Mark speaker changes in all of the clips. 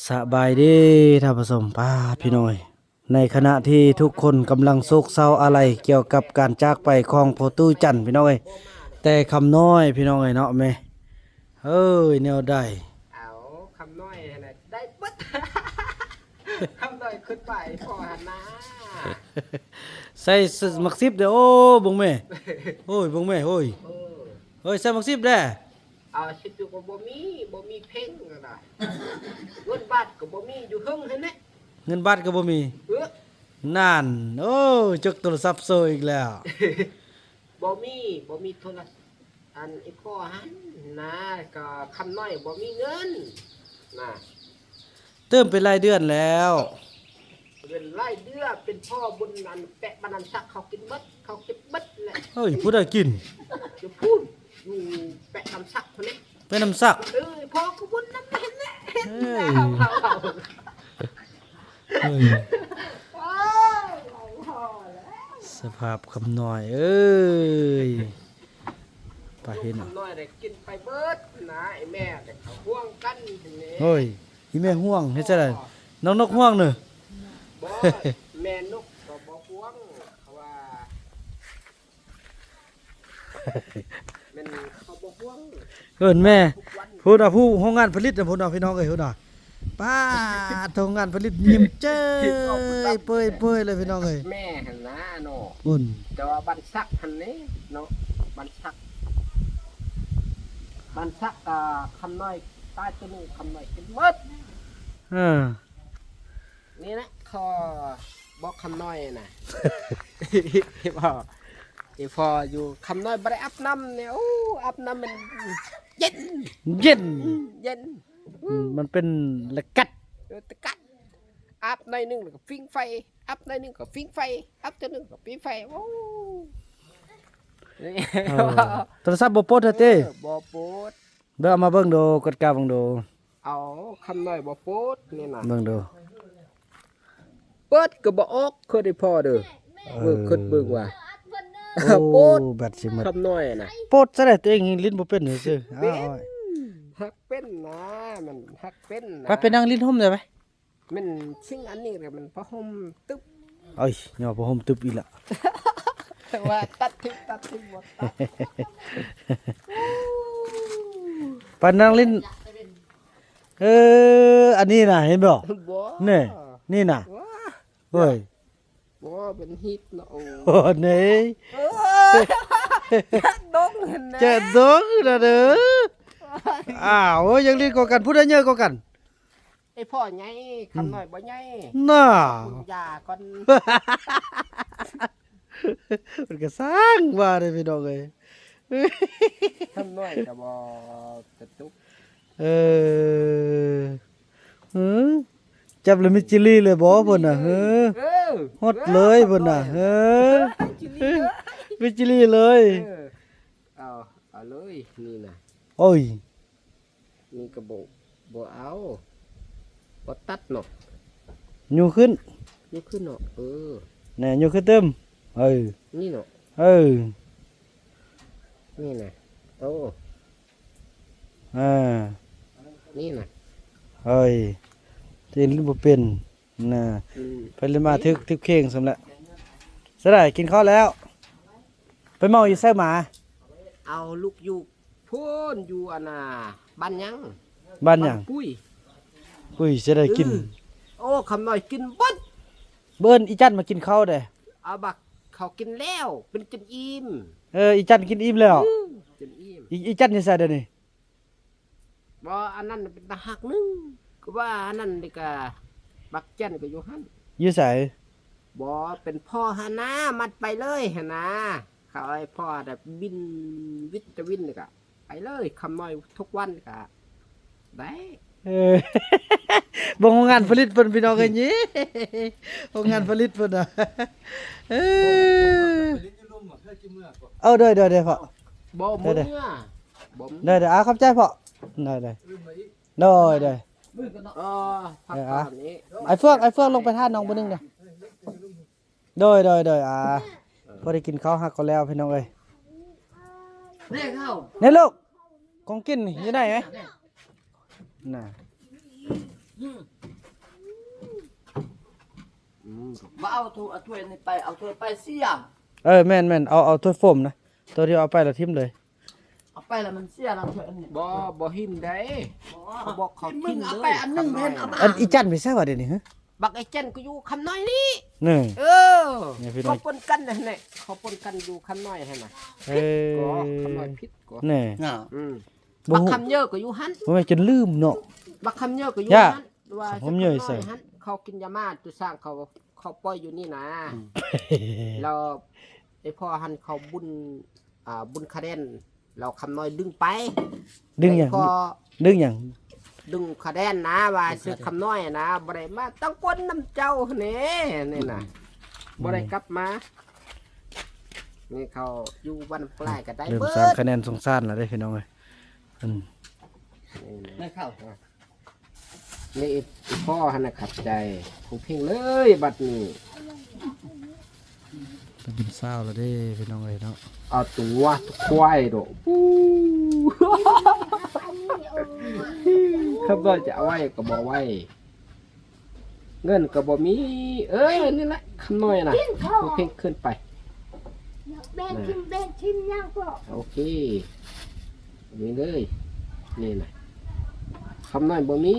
Speaker 1: สบายดีท่านผู้ชมป้าพี่น้อยในขณะที่ทุกคนกำลังโศกเศร้าอะไรเกี่ยวกับการจากไปของพ่อตู้จันทร์พี่น้อยแต่คำน้อยพี่น้อยเนาะแม่เอ้ยแนวใด
Speaker 2: เอาคำน้อยนะได้ปึ๊ด คำน้อยขึ้นไปพอหันนะ
Speaker 1: ใส่มักซิบเด้อโอ้บงแม่โอ้ยบงแม่โอ้ย
Speaker 2: เออ
Speaker 1: เฮ้ยใส่มักซิบเด้อ
Speaker 2: เอาชิดอยู่กับบ่มีเพ่งก็ได้เงินบาทก็บ่มีอยู่หึงเห็นไหม
Speaker 1: เงินบาทก็บ่มี
Speaker 2: เออ
Speaker 1: นั่นโอ้ยจกโทรศัพท์โซอีกแล้ว
Speaker 2: บ่มีโทรศัพท์อันไอ้พ่อหันนะก็คำน้อยบ่มีเงินนะ
Speaker 1: เติมเป็นรายเดือนแล้ว
Speaker 2: เป็นรายเดือนเป็นพ่อบุญอันแปะบันนันซักเขากินเบิดเขาเก็บเบิดแหละ
Speaker 1: เฮ้ยผู้ใดกิน
Speaker 2: จะพูดอยู่แปะคำซักคนนี้
Speaker 1: เป็นน้ำซัก
Speaker 2: พ่อก็บุญน้ำเห็นแหละเห็น
Speaker 1: เอ้
Speaker 2: แล้
Speaker 1: ย
Speaker 2: วเขา
Speaker 1: เฮ้ย สภาพคำน้อยเอ้ยไปเห็น
Speaker 2: ทำน้อยได้กินไปเบิดนะไอ้แม่แต่เขาห่วงกันนี่
Speaker 1: เฮ้ยอีแม่ห่วงเฮ็ดจังได๋น้องนกห่วงเด้อ
Speaker 2: บ่แม่นกก็บ่ห่วงเขาว่าแม่นเขาบ่ห่วง
Speaker 1: เอิ้นแม่
Speaker 2: ทุกวัน
Speaker 1: พูดน่ะผู้โรงงานผลิตน่ะพูดน่ะพี่น้องเอ้ยพูดน่ะป้าโรงงานผลิตยิ้มเจ้ยเปื่อยๆเลยพี่น้องเอ้ย
Speaker 2: แม่หั่นนะเนาะ
Speaker 1: อุ่น
Speaker 2: แต่ว่าบันซักหั่นนี่เนาะบันซักก็คำน้อยตายตัวหนึงคำน้อยกินเบิด
Speaker 1: เออ
Speaker 2: นี่นะข้อบอกคำน้อยนะ ที่พออยู่คำน้อยบ่ได้อาบน้ำเนี่ยโอ้อาบน้ำมันเย็น
Speaker 1: เย็น
Speaker 2: เย็น
Speaker 1: มันเป็นละกัด
Speaker 2: ตะกัดอาบในอยหนึงแล้วก็ฟิ้งไฟอาบในอยหนึงก็ฟิ้งไฟอาบตัวหนึงก็ปิดไฟโอ้นี่
Speaker 1: เออโทรศัพท์บ่ปลดเด้
Speaker 2: บ่โปด
Speaker 1: เบิ่งเอามาเบิ่งดูกดกาเบิ่งดู
Speaker 2: เอาคำน้อยบ่โปดนี่นะ
Speaker 1: เบิ่งดู
Speaker 2: เปิดก็บ่ออกเคยได้พอเด้อเบิ่งคิดเบิ่งว่า
Speaker 1: โอ้
Speaker 2: โปด
Speaker 1: แบตสิหมด
Speaker 2: คำน้อยนะ
Speaker 1: ปลดซะได้ตัวเองลิ้นบ่เป็นซื่อๆอ้าว
Speaker 2: ฮักเป็นนะมันฮักเป็นนะ
Speaker 1: ไปไปนั่งลิ้นห่มได้ไหม
Speaker 2: มันสิ่งอันนี้เลยมันพะห่มตึ๊บ
Speaker 1: เอ้ยย่อบ่ห่มตึบอีกละ
Speaker 2: แต่ว่าตัดทิ้งหมดตัด
Speaker 1: ไปนั่งลิ้นอันนี้น่ะเห็นบ่
Speaker 2: บ่
Speaker 1: นี่นี่น่ะ
Speaker 2: ว้า
Speaker 1: เฮ้ย
Speaker 2: บ่เป็นฮิตเนาะโอ้
Speaker 1: โอ้นี่
Speaker 2: ดงเห็นนะ
Speaker 1: เจ็ดดงนะเด้ออ้าวโอ้ยยังลิ้นกว่ากันผู้ใดเยอะกว่ากัน
Speaker 2: ไอ้พ่อใหญ่คำน้อยบ่ใหญ่
Speaker 1: น่า
Speaker 2: คุณยาก่อน
Speaker 1: มันก็สร้างว่าได้พี่น้องเอ้ย
Speaker 2: คำน้อยก็บ่กระตุก
Speaker 1: เออหือจับแล้วมีจิลี่เลยบ่เพิ่นน่ะเฮ้อ
Speaker 2: เออ
Speaker 1: ฮอดเลยเพิ่นน่ะเฮ้อ
Speaker 2: จิลี่เด้อ
Speaker 1: มีจิลี่เลย
Speaker 2: เอาเลยนี่นะ
Speaker 1: โอ้ย
Speaker 2: นี่ก็บ่เอาบ่ตัดเนาะ
Speaker 1: อยู่ขึ้น
Speaker 2: นี่คือเนาะ
Speaker 1: แหน่อยู่ขึ้นเต็มเออ
Speaker 2: นี่เนาะ
Speaker 1: เออ
Speaker 2: นี่นะโอ้
Speaker 1: อ่า
Speaker 2: นี่นะ
Speaker 1: เอ้ยตีนบ่เป็นน่ะ
Speaker 2: อืม
Speaker 1: ไปเลยมาทึกเข่งสำละสได้กินข้าวแล้ว ไปเมาอยู่ไสหมา
Speaker 2: เอาลูกอยู่พูนอยู่อันน่ะบ้านยัง
Speaker 1: บ้านหยัง
Speaker 2: ปุ้ย
Speaker 1: อุ้ยจะได้กิน
Speaker 2: โอ้คำหน่อยกินเบัด
Speaker 1: เบิ้นอีจันมากินข้าวเด้
Speaker 2: เอาบักเขากินแล้วเป็นจนอิ่ม
Speaker 1: อีจันกินอิ่มแล้ว
Speaker 2: จนอิ่ม
Speaker 1: อีจันนี่ใส่เด้อนี่
Speaker 2: บ่อันนั้นเป็นตาหักหนึงก็ว่าอันนั้นนี่ก็บักจันก็อยู่หั่น
Speaker 1: อยู่ไส
Speaker 2: บ่เป็นพ่อหานะมัดไปเลยหนนะเขาให้พ่อแบบบินวิตามินนี่ก็ไปเลยคำน้อยทุกวันก็ได้
Speaker 1: เออ บ่โรงงานผลิตเพิ่นพี่น้องเอ้ยนี่โรงงานผลิตเพิ่นน่ะเออเอาเด้อพ่อ
Speaker 2: บ่มื้อ
Speaker 1: ได้
Speaker 2: บ่
Speaker 1: ได้ขอบใจพ่อได้
Speaker 2: พักก่อนนี้
Speaker 1: ไอ้เฟืองลงไปท่าน้องบ่นึงเด้อโดยพอได้กินข้าวฮักก็แล้วพี่น้องเอ้ย
Speaker 2: เรียกเข้า
Speaker 1: นี่ลูกของกินนี่อยู่ไหนไหมน่ะ
Speaker 3: บ่เอาถ้วยนี่ไปเอาถ้วยไปเสีย
Speaker 1: แม่นเอาถ้วยโฟมนะตัวที่เอาไปแล้วทิ่มเลย
Speaker 3: เอาไปแล้วมันเสียแล้วถ้วยอันนี้
Speaker 2: บ่หิมได้เขาบอกเขา
Speaker 3: มึ
Speaker 2: ทิ้
Speaker 3: ง
Speaker 2: ง
Speaker 3: เอา
Speaker 2: เลย
Speaker 3: ไปอันนึงเห็นเอามา
Speaker 1: อันอีจันไปใช่ว่าเดี๋ยวนี้ฮะ
Speaker 2: บักไอ้เจนก็อยู่คำน้อยนี่
Speaker 1: นี่
Speaker 2: เออ
Speaker 1: เนี่ยพี่น้อง
Speaker 2: เขาปนกันนะเนี่ยเขาปนกันอยู่คำน้อยให้น่ะ
Speaker 1: เอ
Speaker 2: ก็
Speaker 1: อ
Speaker 2: คำน้อยพิษก็
Speaker 1: นี่
Speaker 3: อ่า
Speaker 2: บักคำเยอะก็อยู่หัน
Speaker 1: บ่แม่นจนลืมเนาะ
Speaker 2: บักคำเยอะก็อยู่
Speaker 1: ย่า
Speaker 2: หันว่า
Speaker 1: ผมเยอะใส่
Speaker 2: หันเขากินยามาตัวสร้างเขาปล่อยอยู่นี่นะแล้วไอ้พ่อหันเขาบุญคะแนนเราคำน้อยดึงไป
Speaker 1: ดึงหยัง
Speaker 2: พอ
Speaker 1: ดึงหยัง
Speaker 2: ดึงคะแนนนะว่าซื้อคำน้อยนะบ่ได้มาต้องกวนน้ำเจ้านี่น่ะบ่ได้กลับมานี่เขาอยู่วันปลายก็ได้
Speaker 1: เริ่ม
Speaker 2: เบิ
Speaker 1: สร้าง
Speaker 2: ด
Speaker 1: คะแนนสงสารแล้วเด้พี่น้องเอ้ยอืม
Speaker 3: ไม่เข้า
Speaker 2: นี่อีพ่อหันนะขับใจผมเพ่งเลยบัดนี้
Speaker 1: ไปกินข้าวแล้วเด้พี่น้องเอ้ยเนาะ
Speaker 2: เอาตัวควายโดปูครับว่าจะเอาไว้ก็บ่ไว้ เงินก็บ่มี นี่แหละคำน้อยนะผมเพ่งขึ้นไป
Speaker 4: แบ่งชิมยังก็
Speaker 2: โอเคนี่เลยนี่นะคำน้อยบ่มี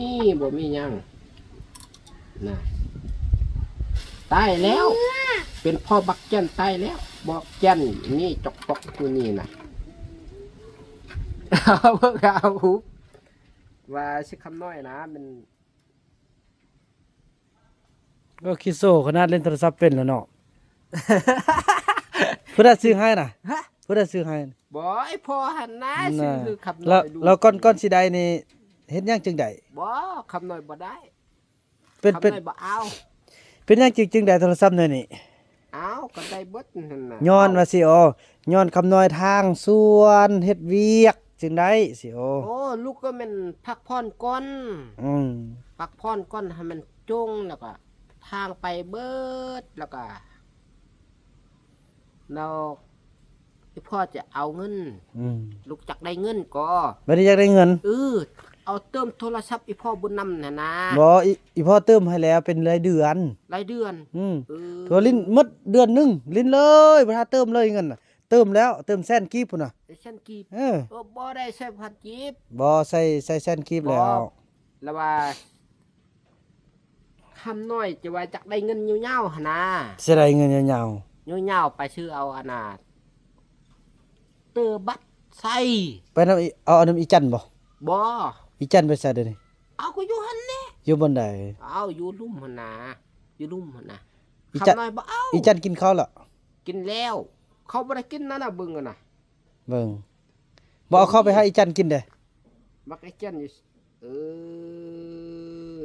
Speaker 2: ยังนะตายแล้ว เป็นพ่อบักแก่นตายแล้วบอกแก่นนี่จอกปอกตัวนี้นะเอาเพิ่งเอาหูว่าชื่อคำน้อยนะมัน
Speaker 1: ก็คิดโซ่ขนาดเล่นโทรศัพท์เป็นแล้วเนาะ เพิ่นได้ซื้อให้น่ะเพิ่นได้ซื้อให้น่ะ
Speaker 2: บ่ไอ้พ่อหันนะชื่
Speaker 1: น่ะ
Speaker 2: อคือคำน้
Speaker 1: แล้
Speaker 2: อ
Speaker 1: วย
Speaker 2: ดู
Speaker 1: แล้วก้อนสิได้นี่เฮ็ดหยังจึงได้
Speaker 2: บ่คำน้อยบ่ได้
Speaker 1: เป็น
Speaker 2: คำ
Speaker 1: เป็น
Speaker 2: น้อยบ่เอา
Speaker 1: เป็นหยังจึงได้โทรศัพท์เนี่ยนี่
Speaker 2: เอาก็ได้เบิดนั่นน่ะ
Speaker 1: ย้อนว่าสิโอย้อนคำน้อยทางส่วนเฮ็ดเวียกจึงได้สิโอ
Speaker 2: โอ้ลูกก็แมันพักผ่อนก่อน
Speaker 1: อืม
Speaker 2: พักผ่อนก่อนให้มันจงแล้วก็ทางไปเบิดแล้วก็เราที่พ่อจะเอาเงิน
Speaker 1: อืม
Speaker 2: ลูกจักได้เงินก็
Speaker 1: บ่ได้อยากได้เงิน
Speaker 2: เอาเติมโทรศัพท์อีพ่อบุญนำน่ะนะ
Speaker 1: บ่อีพ่อเติมให้แล้วเป็นรายเดือน
Speaker 2: รายเดือน
Speaker 1: อืม
Speaker 2: เออ
Speaker 1: ตัวลิ้นหมดเดือนหนึงลิ้นเลยบ่ทันเติมเลยเงินน่ะเติมแล้วเติมแสนกีบพุ่นน่ะ
Speaker 2: ไอ้ฉันกีบ
Speaker 1: เออ
Speaker 2: บ่ได้ใช้พันกีบ
Speaker 1: บ่ใส่แสนกีบแล้ว
Speaker 2: แล้วว่าคำน้อยจะว่าจักได้เงินยาวๆหั่นนะ
Speaker 1: สิได้เงินยาว
Speaker 2: ยาวๆไปซื้อเอาอนาถเตอบัตรใส่
Speaker 1: ๆไปนำเอาน้ำอีจันบ่
Speaker 2: บ่
Speaker 1: อีจันไปใส่เดี๋ยวนี้
Speaker 2: เอาก็อยู่หั่นแน่
Speaker 1: อยู่บนใด
Speaker 2: เอาอยู่ลุ่มหั่นนะอยู่ลุ่มหั่นนะ
Speaker 1: อีจัน
Speaker 2: คำน้อยบ่เอา
Speaker 1: อีจันกินข้าวแล้ว
Speaker 2: กินแล้ว เขาบ่ได้กินนั่นน่ะเบิ่งอะน่ะ
Speaker 1: เบิ่งบ่เอาเข้าไปให้อีจันกินเด้
Speaker 2: มักไอ้เจันอยู่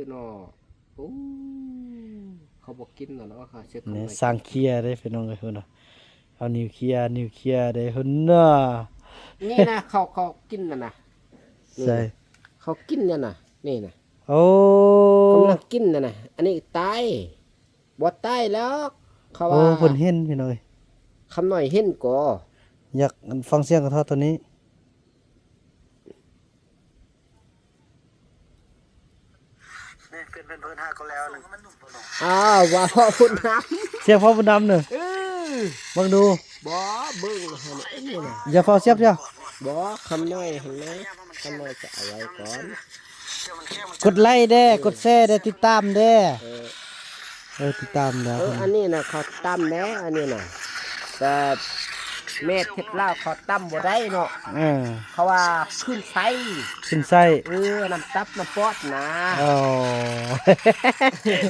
Speaker 2: เนาะโอ้เขาบ่กินน่ะเนาะค่ะเช็ด
Speaker 1: นี่สร้างเคลียร์ได้พี่น้องเอ้ยพุ่นน่ะเอานิวเคลียร์ได้พุ่นน่ะ
Speaker 2: นี่นะเขากินน่ะนะ
Speaker 1: ใช่
Speaker 2: เขากินเนี่ยน่ะนี่น่ะ
Speaker 1: โอ้
Speaker 2: กำลังกินน่ะนะอันนี้ตายบ่ตายแล้วเขา
Speaker 1: โอ้
Speaker 2: ว่า
Speaker 1: เพิ่นเห็นพี่น้องเอ้ย
Speaker 2: คำน้อยเห็นก็
Speaker 1: อยากฟังเสียงกระทอตัวนี้นี่เพิ่นหาก็แล้วนึง
Speaker 2: ว่าพ่อคุณน้
Speaker 1: เสียงพ่อบุญนำเด้อ
Speaker 2: ำ
Speaker 1: เบิ่งดู
Speaker 2: บ่เบิ่งให้นี่น่ะ
Speaker 1: อย่าฟ้าเสียบจ้ะ
Speaker 2: บ่คำน้อยเห็นไหมคำน้อยจะเอาไว้ก่อน
Speaker 1: กดไลค์เด้กดแชร์เด้ติดตามเด้ ติดตามแล้ว
Speaker 2: อันนี้น่ะเขาตั้มแน่อันนี้น่ะแต่แม่เทศลาวเขาตั้มบ่ได้เนาะ เขาว่าขึ้นไส
Speaker 1: ขึ้นไส้
Speaker 2: น้ำตับน้ำปอดนะ
Speaker 1: อ๋อ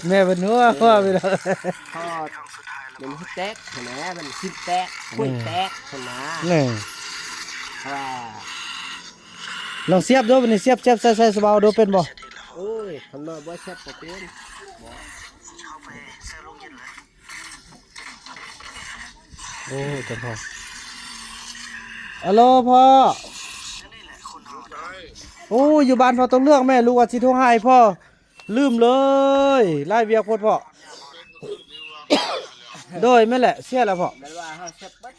Speaker 1: แม่เป็นนัวว่าไปแล้ว
Speaker 2: พอมันแตกเห็นไหมมันคิดแตกคุยแตกเห็นไหม
Speaker 1: นี่
Speaker 2: ว่า
Speaker 1: ลองเสียบดูบัดนี้เสียบใส่สบายดูเป็นบ่
Speaker 2: โอ้ยคำน้อยบ่แซ่บบ่เป็น
Speaker 1: โอ้จังพ่อฮัลโหลพ่อโอ้อยู่บ้านพ่อต้องเลือกแม่ลูกว่าสิโทรหาพ่อลืมเลยไล่เวียกโพดพ่อ โดยแม่นแหละเสียแล้วพ่อ
Speaker 2: แม่นว่าเฮาแซ่บเบิด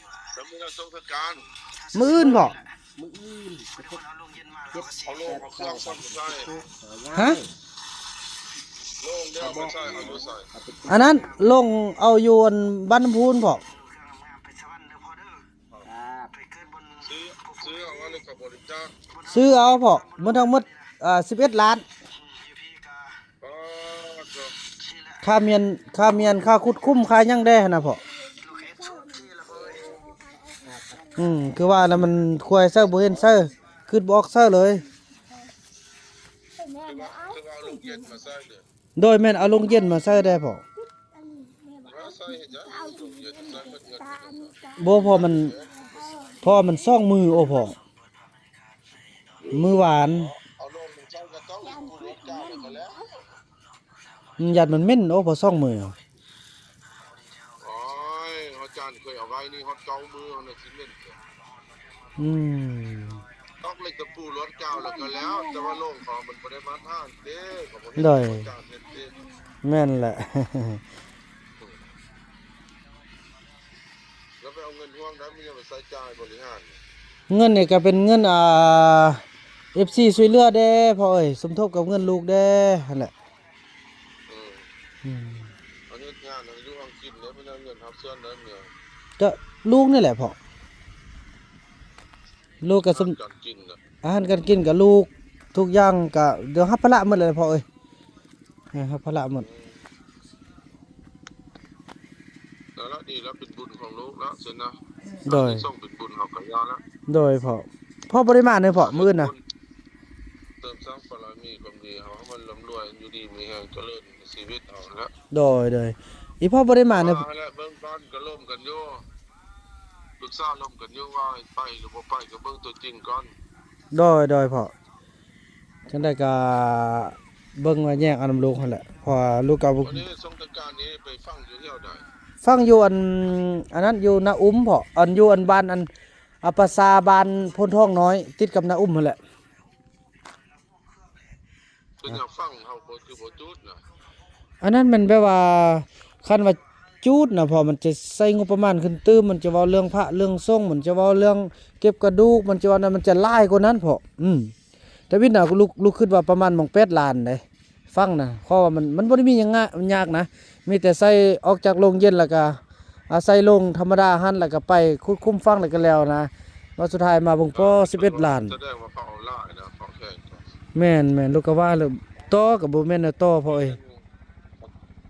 Speaker 1: มื้ออื่นพ่อ
Speaker 2: มื้ออื่นเจ็บเอาลงมาแล้วฮะ เขาบอก
Speaker 1: อันนั้นลงเอาอยู่อันบ้านน้ำพูนพอ
Speaker 2: ซื้อเอาว่าเลยกับบริจาค
Speaker 1: ซื้อเอาพอมันทั้งหมด11 ล้าน
Speaker 2: อ๋อก็
Speaker 1: ค่าเมียนค่าคุดคุ้มค่าหยังได้หั่นน่ะพอคือว่าแล้วมันควายเซอร์บ่เห็นเซอร์คือบ่ออกเซอร์เลย
Speaker 2: คือว่าลูกเย็นมาใส่เนี่ย
Speaker 1: โดยแม่นเอาลงเย็นมาเซอร์ได้พอ
Speaker 2: มาใส่เห็นจ้ะลูกเย็นใส่มันเงิน
Speaker 1: บ่พอมันซ่องมือโอ้พอมือหวาน
Speaker 2: เอาลงมันเจ้าก็ต้องผู้รถกล้าเลยก็แล้ว
Speaker 1: ยัดมันเหม็นโอ้พอซ่องมือ
Speaker 2: โอ้ยอาจารย์เคยเอาไว้นี่ฮอดเกามือเอาน่ะสิเล่น
Speaker 1: อืม
Speaker 2: ต้องเลยตะปูรถเก่าแล้วก็แล้ว แต่ว่าโล่งของมันบ่ได้มาทานเด้ก็บ่
Speaker 1: โดย
Speaker 2: จานเฮ็ดเด้
Speaker 1: แม่นแหละ
Speaker 2: แล้วไปเอาเงินห่วงนั้นมันจะไปใช้จ่ายบริหาร
Speaker 1: เงินนี่ก็เป็นเงินFC ช่วยเหลือเด้พ่อเอ้ยสมทบกับเงินลูกเด้นั่นแหละ
Speaker 2: อันนี้งานอายุอังกฤษเนี่ยมันเอาเงินทับเสื้อนั้นเนี่ย
Speaker 1: ก็ลูกนี่แหละพ่อลูกก็สม
Speaker 2: การกินน่ะ
Speaker 1: อาหารการกินกับลูกทุกอย่างก็เดี๋ยวรับภาระหมดเลยพ่อเอ้ยรับภาระหมด
Speaker 2: แล้วดีแล้วเป็นบุญของลูกแล้วเสร็จนะ
Speaker 1: โดย
Speaker 2: ส่งเป็นบุญของกับยาแล้ว
Speaker 1: โดยพ่อบ่ได้มาเด้อพ่อมื้อน่ะ
Speaker 2: เติมสร้างบารมีความดีเขาให้มันร่ำรวยอยู่ดีมีแรงเจริญในชีวิตเอาละ
Speaker 1: โดยอีพ่อบ่ได้มาเด้อ
Speaker 2: แล้วเบิ่งบ้านก็ล่มกันอยู่ปรึกษาล่มกันอยู่ว่าไปหรือบ่ไปก็เบิ่งตัวจริงก่อน
Speaker 1: โดยพ่อจังได๋ก็เบิ่งว่าแยกเอานำลูกหั่นแหละเพราะว่าลูกก็
Speaker 2: วันนี้สงกรานต์นี้ไปฟังอยู่เที่ยวใด
Speaker 1: ฟังอยู่อันนั้นอยู่นาอุ้มพ่ออันอยู่อันบ้านอันภาษาบ้านพนท้องน้อย ติดกับนาอุ้มนั่นแหละ
Speaker 2: เพิ่นอยากฟังเฮาบ่คือบ่จุดน่ะ
Speaker 1: อันนั้นมันแบบว่าคันว่าจูดนะพอมันจะใส่งบประมาณขึ้นตื้มมันจะเว้าเรื่องพระเรื่องทรงมันจะเว้าเรื่องเก็บกระดูกมันจะว่านั้นมันจะหลายกว่านั้นพอแต่วิน่ะลูกคิดว่าประมาณมอง8 ล้านเด้ฟังนะเพราะว่ามันบ่ได้มีหยังยากนะมีแต่ใส่ออกจากโรงเย็นแล้วก็ใส่โรงธรรมดาหั่นแล้วก็ไปคุ้มฟังแล้วก็แล้วนะว่าสุดท้ายมาเบิ่งพอ11 ล้าน
Speaker 2: แสดงว่าเขาเอาหลายนะเขาแข่งกัน
Speaker 1: แม่นลูกก็ว่าแล้วต่อก็บ่แม่นนะต่อพอเอ้ย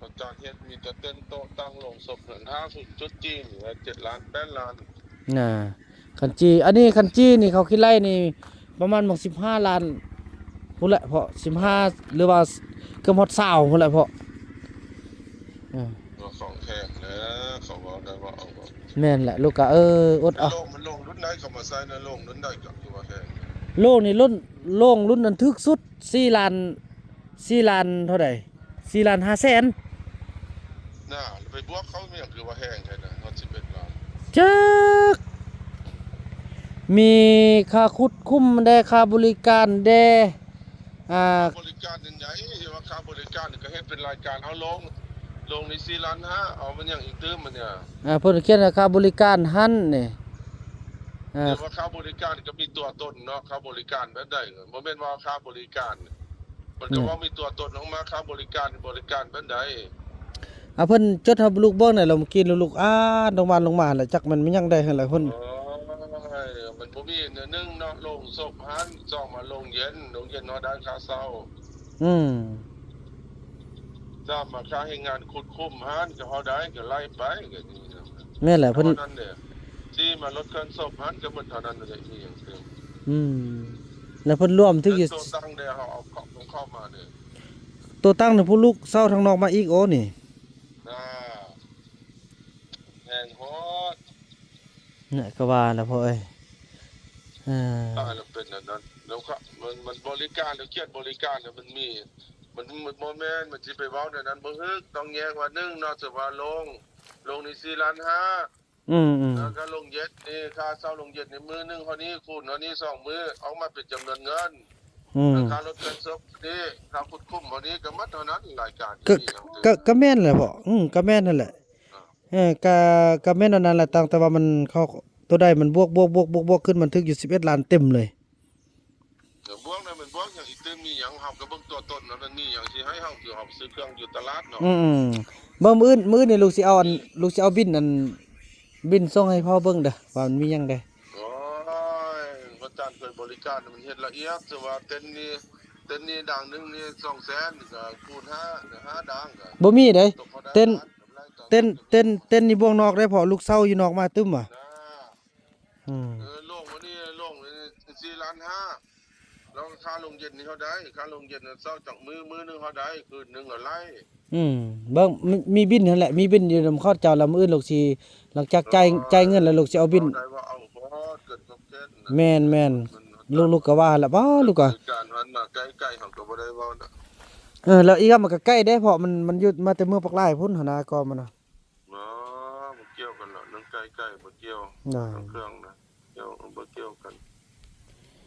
Speaker 2: อาจารย์เฮ็ดมีแต่เต้นโต๊ะตั้งลงศพเหมือน50จุดจีน7ล้าน8ล้าน
Speaker 1: น่ะคันจีอันนี้คันจีนี่เขาคิดไล่นี่ประมาณบอก15 ล้านพุ่นแหละเพาะ15หรือว่าเกือบฮอด20พุ่นแหละเพาะ
Speaker 2: ว่าของแข่งแล้วเขาบอกได้ว่าเอาบ่
Speaker 1: แม่นแหละลูกก็อดเอา
Speaker 2: มันลงรุ่นใดเขามาใส่ในลงรุ่นใดก็คือว่าแข่ง
Speaker 1: โลกนี่โลงรุ่นนั้นถึกสุด4 ล้านเท่าใด4 ล้าน5แสน
Speaker 2: น่าไปบวกเขาเมียคือว่าแห้งแท้นะฮอด11ล้าน
Speaker 1: จักมีค่าคุดคุ้มได้ค่าบริการได้
Speaker 2: บริการยังไงที่ว่าค่าบริการนี่ก็เฮ็ดเป็นรายการเอาลงใน4ล้าน5เอามันยังอีกตื้มมันเนี่ย
Speaker 1: เพิ่นเขียนว่าค่าบริการหันนี่
Speaker 2: เรียกว่าค่าบริการก็มีตัวตนเนาะค่าบริการแบบใดบ่แม่นว่าค่าบริการมันก็ว่ามีตัวตนออกมาค่าบริการแบบใด
Speaker 1: เพิ่นจดให้ลูกเบิ่งน่ะแล้วเมื่อกี้ลูกอ่านลงมาแล้วจักมันยังได้หั่นล่ะเพิ่น
Speaker 2: โอ้ยมันบ่มีเนื้อนึ่งเนาะลงศพหันซ่องมาลงเย็นเนาะด้านค่าเช้า ถ้ามาค่าให้งานขุดคุ้มหันก็เฮาได้ก็ไล่ไปก็นี่นะ
Speaker 1: แม่นแหละเพิ่น
Speaker 2: ท่านั้นเนี่ยที่มารถเครื่องศพหันก็หมดเท่านั้นเลยที่อย่างเดียว
Speaker 1: แล้วเพิ่นร่วมถึงอยู่
Speaker 2: ตัวตั้งได้เฮาเอาของเข้ามาเนี่ย
Speaker 1: ตัวตั้งนี่ผู้ลูกเซาทางนอกมาอีกโอ้นี่
Speaker 2: แห่งฮอด
Speaker 1: เนี่ยก็ว่าแล้วพ่อเอ้ย
Speaker 2: ตายแล้วเป็นอันนั้นแล้วก็มันบริการแล้วเครียดบริการเนี่ยมันมีมันบ่แม่นมันสิไปเว้าในนั้นบ่ฮึกต้องแยกว่า1เนาะสิว่าลงนี่4ล้าน5แล้วก็ลงเย็ดนี่ค่าเช่าลงเย็ดนี่มื้อนึงเท่านี้คูณเท่านี้2มื้อออกมาเป็นจำนวนเงินค่ารถเกินศพนี่ค่าขุดคุ้มเท่านี้ก็หมดเท่านั้นรายการ
Speaker 1: ก็แม่นแหละพ่อก็แม่นนั่นแหละก็แม่นอันนั้นแหละแต่ว่ามันเขาตัวใดมันบวกขึ้นมันถึกอยู่11 ล้านเต็มเลย
Speaker 2: บวกนั้นมันบวกอย่างอีกตึ้งมี
Speaker 5: หยังเฮาก็เบิ่งตัวตนว่ามันมีหยังสิให้เฮาคือเฮาซื้อเครื่องอยู่ตลาดเนาะ
Speaker 1: อืมเบิ่งมื้อนี่ลูกสิเอาอันลูกสิเอาบินอันบินส่งให้พ่อเบิ่งเด้อว่ามันมีหยังเด้
Speaker 5: โอ้ยพระอาจารย์เคยบริการมันเฮ็ดละเอียดแต่ว่าเต็นท์นี่ดังหนึงนี่200,000ก็คูณ5ดังก็
Speaker 1: บ่มีเด้
Speaker 5: ตกเขาได้
Speaker 1: เต้น
Speaker 5: ล้าน
Speaker 1: เต้นนี่บ่วงนอกได้พอลูกเซาอยู่นอกมาตึ้มว่ะ
Speaker 5: นะ
Speaker 1: อืม
Speaker 5: โล่งวันนี้โล่ง4.5 ล้านแล้วค่าลงเย็นนี่เท่าใดค่าลงเย็นน่ะเซาจากมื้อนึงเท่าใดคืนนึงอะไร
Speaker 1: เบิ่งมีบินนั่นแหละมีบินอยู่นำเข้าเจ้าแล้วมื้ออื่นลูกสิหลังจากจ่ายเงินแล้วลูกสิเอาบิน
Speaker 5: ได้ว่าเอาบ่เกินกับเกณฑ์
Speaker 1: แม่นลูกก็ว่าแล้วบ่ลูกก็
Speaker 5: การมันน่ะใกล้ๆเฮาก็บ่ได้เว้านะ
Speaker 1: แล้วอีกมันก็ใกล้ได้เพราะมันอยู่มาแต่เมืองปักลายพุ่นหั่นนะก็มันน่ะ
Speaker 5: บ่เกี่ยวกันหรอกเรื่องใกล้ๆบ่เกี่ยว
Speaker 1: ได้
Speaker 5: เครื่องนะบ่เกี่ยวกัน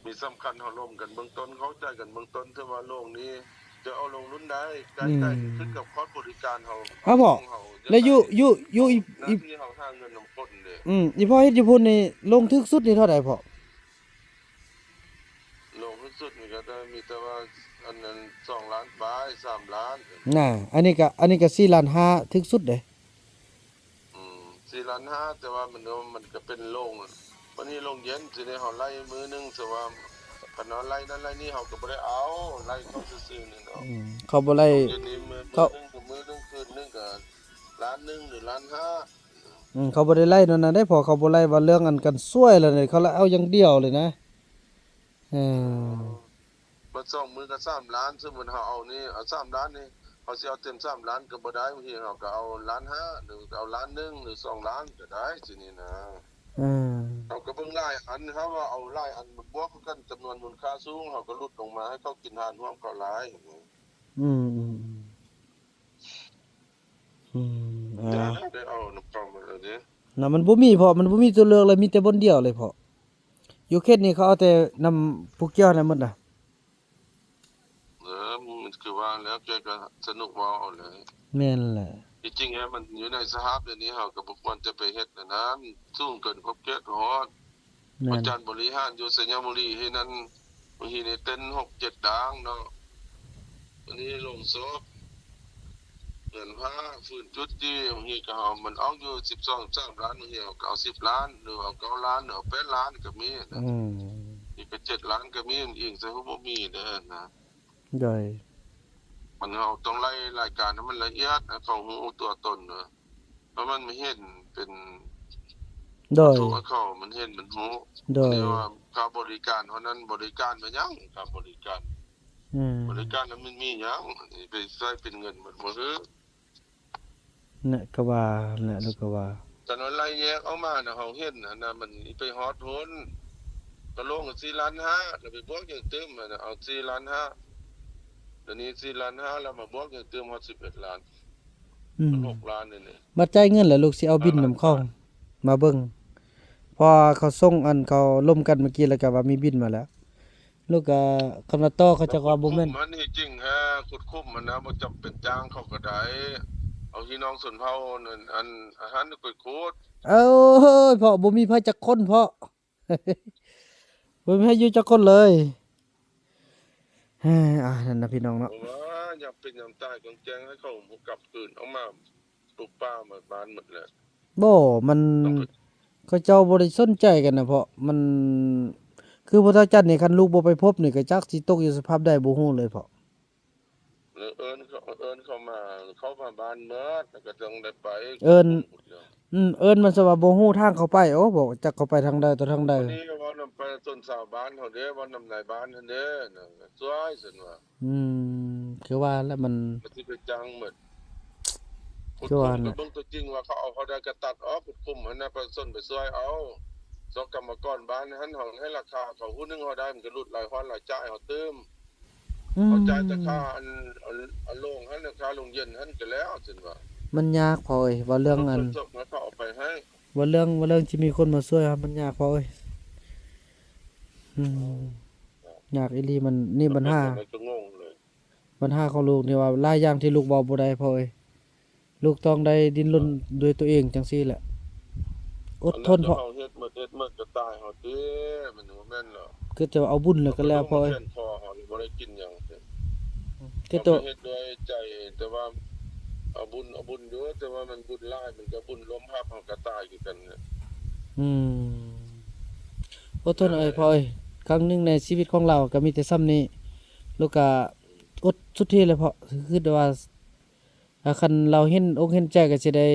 Speaker 5: มีสำคัญเฮาร่วมกันเบื้องต้นเข้าใจกันเบื้องต้นถ้าว่าโลกนี้จะเอาลงรุ่นใดใกล้ๆขึ้นกับคอร์สบริการเฮา
Speaker 1: เอาบ่แล้วอยู่อี
Speaker 5: ที่เฮาหาเงินนำคนเด้
Speaker 1: อีพ่อเฮ็ดอยู่พุ่นนี่ลงทึกสุดนี่เท่าใดพ่อ
Speaker 5: ลงสุดนี่ก็ได้มีแต่ว่าอันนั้น2 ล้านปลาย3 ล้าน
Speaker 1: น่ะอันนี้ก็4ล้าน5ทึกสุดเด้
Speaker 5: 4 ล้าน 5แต่ว่ามันก็เป็นโรงวันนี้โรงเย็นสิได้เฮาไล่มื้อนึงแต่ว่าคันเฮาไล่นั้นไล่นี่เฮาก็บ่ได้เอาไล่เขาซื่อๆนี่เนาะ
Speaker 1: เขาบ่ไล่
Speaker 5: เดี๋ยวนี้มื้อนึงคืนนึงก็ล้านนึงหรือล้านห้า
Speaker 1: เขาบ่ได้ไล่นั่นน่ะได้พอเขาบ่ไล่ว่าเรื่องอันกันซวยแล้วนี่เขาละเอาอย่างเดียวเลยนะเออ
Speaker 5: บ่2มื้อก็3 ล้านสมมุติเฮาเอานี่เอา3 ล้านนี่เฮาสิเอาเต็ม3 ล้านก็บ่ได้บางทีเฮาก็เอาล้านห้าหรือเอาล้านหนึงหรือ2 ล้านก็ได้สินี่นะ
Speaker 1: เออ
Speaker 5: เฮาก็เบิ่งรายอันเฮาว่าเอารายอันมาบวกกันจำนวนมูลค่าสูงเฮาก็ลดลงมาให้เขากินอาหารร่วมเขาหลาย
Speaker 1: อืมอ่า
Speaker 5: ได้เอานำเข้ามาแล้วเด้
Speaker 1: น่ะมันบ่มีพอมันบ่มีตัวเลือกเลยมีแต่บนเดียวเลยพออยู่เขตนี้เขาเอาแต่นำผู้เกี่ยวนั่นหมดน่ะ
Speaker 5: มันคือว่าแล้วแกก็สนุกเว้าเอาเลย
Speaker 1: แม่นแหละ
Speaker 5: จริงๆมันอยู่ในสหภาพเดี๋ยวนี้เฮาก็บ่ควรจะไปเฮ็ดอันนั้นสูงเกินขอบเขตฮอด
Speaker 1: แม่
Speaker 5: อาน จารย์บริหารอยู่สัญญาบุรีให้นั้นบางทีในเต้น6-7ดังเนาะวันนี้ลงศพเงินผ้าฟื้นจุดที่บางทีก็เอามันออกอยู่12-13 ล้านบางทีเอาก็เอา10 ล้านหรือเอา9 ล้านหรือเอา8 ล้านก็มีนะ อีกก็7 ล้านก็มีอีกซะบ่มีเด้อนะ
Speaker 1: ย่อย
Speaker 5: มันเฮาต้องไล่รายการให้มันละเอียดให้เขาฮู้ตัวตนเนาะเพราะมันไม่เห็นเป็น
Speaker 1: โดย
Speaker 5: ตัวเขามันเห็นมันฮู้
Speaker 1: โดย
Speaker 5: เรียกว่าค่าบริการเท่านั้นบริการมายังค่าบริการ บริการนั้นมันมีหยังนี่ไปใช้เป็นเงินหมดบ่คือ
Speaker 1: น่ะก็ว่าแหละลูกก็ว่า
Speaker 5: แต่ว่าไล่แยกออกมาน่ะเฮาเห็นน่ะมันไปฮอดทุนก็ลง4 ล้าน 5แล้วไปบวกอย่างเติมน่ะเอา4 ล้าน 5เดี๋ยวนี้4 ล้าน 5แล้วมาบวกอย่างเติมฮอด11 ล้านมัน6 ล้านนี่
Speaker 1: บัดจ่ายเงินแล้วลูกสิเอาบินนำเข้ามาเบิ่งพอเขาส่งอันเขาล่มกันเมื่อกี้แล้วก็ว่ามีบินมาแล้วลูกก็คำว่าต่อเขาจะว่าบ่แม่น
Speaker 5: มันนี่จริงฮะขุดคุ้มมันนะบ่จำเป็นจ้างเขาก็ได้เอาพี่น้องส่วนเผ่านั่นอันอาหารกยโคตร
Speaker 1: เอ้ยพ่อบ่มีไผจักคนพ่อ บ่มีไผอยู่จักคนเลยเฮ้ยนั่นน่ะพี่น้องเนาะ
Speaker 5: เพราะว่าอย่าเป็นยามตายกองแจงให้เขากลับคืนเอามาปลูกป่ามาบ้านหมดแล้ว
Speaker 1: บ่มันเขาเจ้าบ่ได้สนใจกันนะเพราะมันคือพระเจ้าจันทร์นี่คันลูกบ่ไปพบนี่ก็จักสิตกอยู่สภาพใดบ่ฮู้เลยเพาะ
Speaker 5: แล้วเอิ้นเขามาบ้านเมิดแล้วก็ต้องได้ไป
Speaker 1: เอิ้นมันสิว่าบ่ฮู้ทางเข้าไปโอ้บอกจักเข้าไปทางใดต่อทางใด
Speaker 5: วันนี้ก็ว่านำไปต้นสาวบ้านเขาเด้ว่านำนายบ้านหั่นเด้น่ะสวยซั่นว่า
Speaker 1: คือว่าแล้วมัน
Speaker 5: มันสิไปจังหมด
Speaker 1: คือว่า
Speaker 5: ก็
Speaker 1: น่ะ
Speaker 5: เบิ่งตัวจริงว่าเขาได้กระตัดออกขุดคุมหั่นน่ะไปส้นไปซอยเอาสกกรรมกรบ้านหั่นเฮาให้ราคาเขาผู้หนึงเฮาได้มันก็ลดหลายฮ้อนหลายจ่ายเฮาเติมเขาจ่ายแต่ค่าอันโรงหั่นน่ะค่าโรงเย็นหั่นก็แล้วซั่นว่า
Speaker 1: มันยากพอเอ้ยว่าเรื่องอัน
Speaker 5: จบมาเขาเอาไปให้
Speaker 1: ว่าเรื่องที่มีคนมาช่วยครับมันยากพอเอ้ยยากอีหลีมันนี่ปัญหา
Speaker 5: มันก็งงเลย
Speaker 1: ปัญหาของลูกนี่ว่าหลายอย่างที่ลูกเว้าบ่ได้พอเอ้ยลูกต้องได้ดิ้นรนด้วยตัวเองจังซี่แหละอดทนเพราะ
Speaker 5: เฮาเฮ็ดหมดก็ตายเฮาติมันบ่แม่นหรอก
Speaker 1: คือจะเอาบุญแล้วก็แล้วพอเอ้ย
Speaker 5: พอเฮาบ่ได้กินหยัง
Speaker 1: ที่ตัว
Speaker 5: เฮ็ดด้วยใจแต่ว่าเอาบุญเยอะแต่ว่ามันบุญหลายมันก็บุญล้มพับเฮาก็ตายคือกันเนี่ย
Speaker 1: อืมอดทนเอ้ยพ่อเอ้ยครั้งหนึงในชีวิตของเราก็มีแต่ซ้ำนี้ลูกก็อดสุดที่เลยเพราะคือว่าคันเราเห็นอกเห็นใจก็สิได้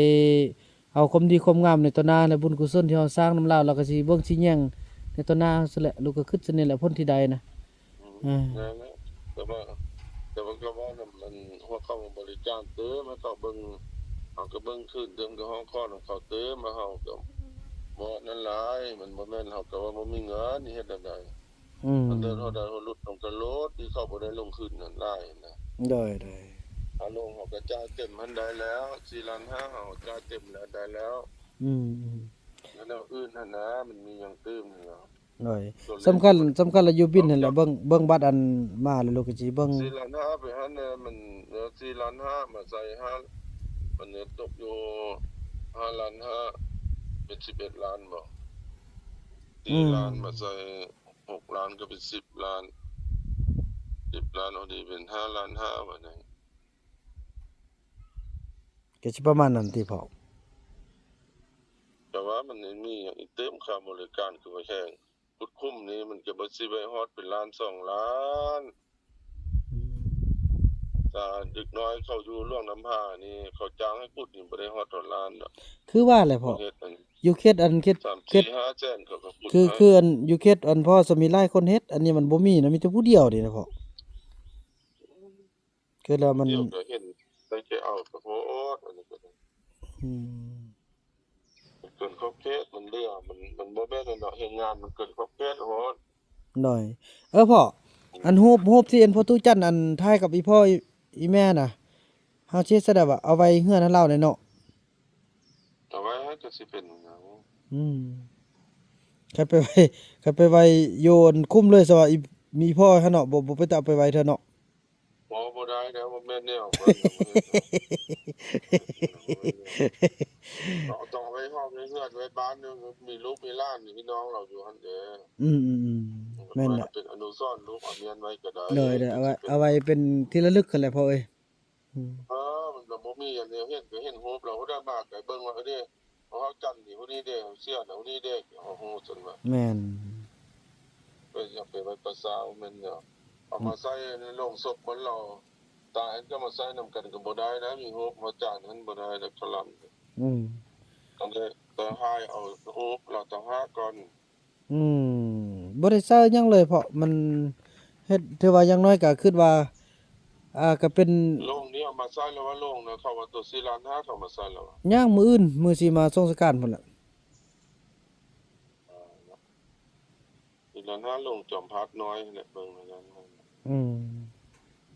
Speaker 1: เอาความดีความงามในต่อหน้าและบุญกุศลที่เราสร้างนำเราก็สิเบิ่งสิแย่งในต่อหน้าซั่นแหละลูกก็คิดซั่นนี่แหละพ้นที่ใดนะ
Speaker 5: นั่นแหละแต่ว่าก็ว่าน่ะมันหัวเข้ามาบริจาคเติมให้เขาเบิ่งเขาก็เบิ่งขึ้นเติมกับห้องคลอดของเขาเติมมาเฮาก็บ่นั่นหลายมันบ่แม่นเฮาก็ว่าบ่มีเงินนี่เฮ็ดได้
Speaker 1: อืม
Speaker 5: มันเดินเฮาได้เฮาลดลงก็ลดที่เขาบ่ได้ลงขึ้นนั่นหลายนะ
Speaker 1: ได้
Speaker 5: เอาลงเฮาก็จ่ายเต็มมันได้แล้ว4ล้าน5เฮาจ่ายเต็มแล้วได้แล้ว
Speaker 1: อืม
Speaker 5: แล้วแนวอื่นหั่นนะมันมีหยังเติมนี่เนาะ
Speaker 1: ได้สำคัญแล้วอยู่บินนั่นแหละเบิ่งบัตรอันมาแล้วลูกก็สิเบิ่ง
Speaker 5: 4ล้าน5ไปหั่นน่ะมันเหลือ4ล้าน5มาใส่5มันเหลือตกอยู่5ล้าน5เป็น11ล้านบ่4ล้านมาใส่6ล้านก็เป็น10ล้าน10ล้านเอาดีเป็น5ล้าน5ว่านั่น
Speaker 1: ก็สิประมาณนั้นติพ่อ
Speaker 5: แต่ว่ามันยังมีอย่างอีกเติมค่าบริการคือว่าแห้งพุดคุ้มนี้มันจะบ่สิไปฮอดเป็นล้าน2ล้านถ้าดึกน้อยเขาอยู่ล่วงน้ำผ้านี่เขาจ้างให้พุดนี่บ่ได้ฮอดเท่าล้านดอก
Speaker 1: คือว่าแหละพ่อ
Speaker 5: เฮ็ดอัน
Speaker 1: อยู่เขตอันเขต
Speaker 5: 3-4-5แสนเขาก็พุด
Speaker 1: คืออันอยู่เขตอันพ่อสมีหลายคนเฮ็ดอันนี้มันบ่มีนะมีแต่ผู้เดียวนี่นะพ่อคือแล้วมัน
Speaker 5: เดี๋ยวก็เห็นตั้งใจเอาก็โพดอันนี้ก็ได้
Speaker 1: อืม
Speaker 5: มันเกินขอบเขตมันเรื่องมันบ่แม่นเนาะเฮ็ดงานมันเกินขอบเขตโหด
Speaker 1: หน่อยพ่ออันรูปที่อันพ่อตู้จันอันถ่ายกับอีพ่ออีแม่น่ะเฮาสิแสดงว่าเอาไว้เฮือนให้เราได้เนาะ
Speaker 5: เอาไว้ให้ก็สิเป็นหยัง
Speaker 1: อืมใครไปไว้โยนคุ้มเลยซะว่าอีมีพ่อหั่นเนาะบ่ไปตเอาไปไว้เถอะเนาะ
Speaker 5: บ่ได้แล้วบ่แม่นแนวต้องเอาไว้ห้องไว้เฮือนไว้บ้านนึงมีลูกมีหลานมีพี่น้องเราอยู่หั่นเด้
Speaker 1: อืมแม่นแหละ
Speaker 5: เป็นอนุสรณ์ลูกเอาเมียนไว้ก็ได้
Speaker 1: เลยเอาไว้เป็นที่ระลึกกันแหละพ่อเอ้ยอืม
Speaker 5: มันก็บ่มีอันเดียวเห็นก็เห็นรูปเราได้มากก็เบิ่งว่าเด้เฮาจันนี่ผู้นี้เด้เสียน่ะผู้นี้เด้เฮาฮู้จนว่า
Speaker 1: แม่น
Speaker 5: ไปอยากไปไว้ประสาวแม่นเนาะเอามาใส่ในโรงศพคนเราตายก็มาใส่นำกันก็บ่ได้นะมีรูปเฮาจานนั้นบ่ได้แล้วคลำ
Speaker 1: อืม
Speaker 5: ต้องได้ต้องให้เอารูปเราต้องหาก่อน
Speaker 1: อืมบ่ได้เซอหยังเลยเพราะมันเฮ็ดถือว่าอย่างน้อยก็คิดว่าก็เป็น
Speaker 5: โรงนี้เอามาใส่แล้วว่าโรงนะเขาว่าตัว4ล้าน5เขามาใส่แล้ว
Speaker 1: ย่างมื้ออื่นมื้อสิมาส่งสการพุ่นล่ะ
Speaker 5: 4ล้าน5โรงจอมพัดน้อยเนี่ยเบิ่งแล้วกัน
Speaker 1: อืม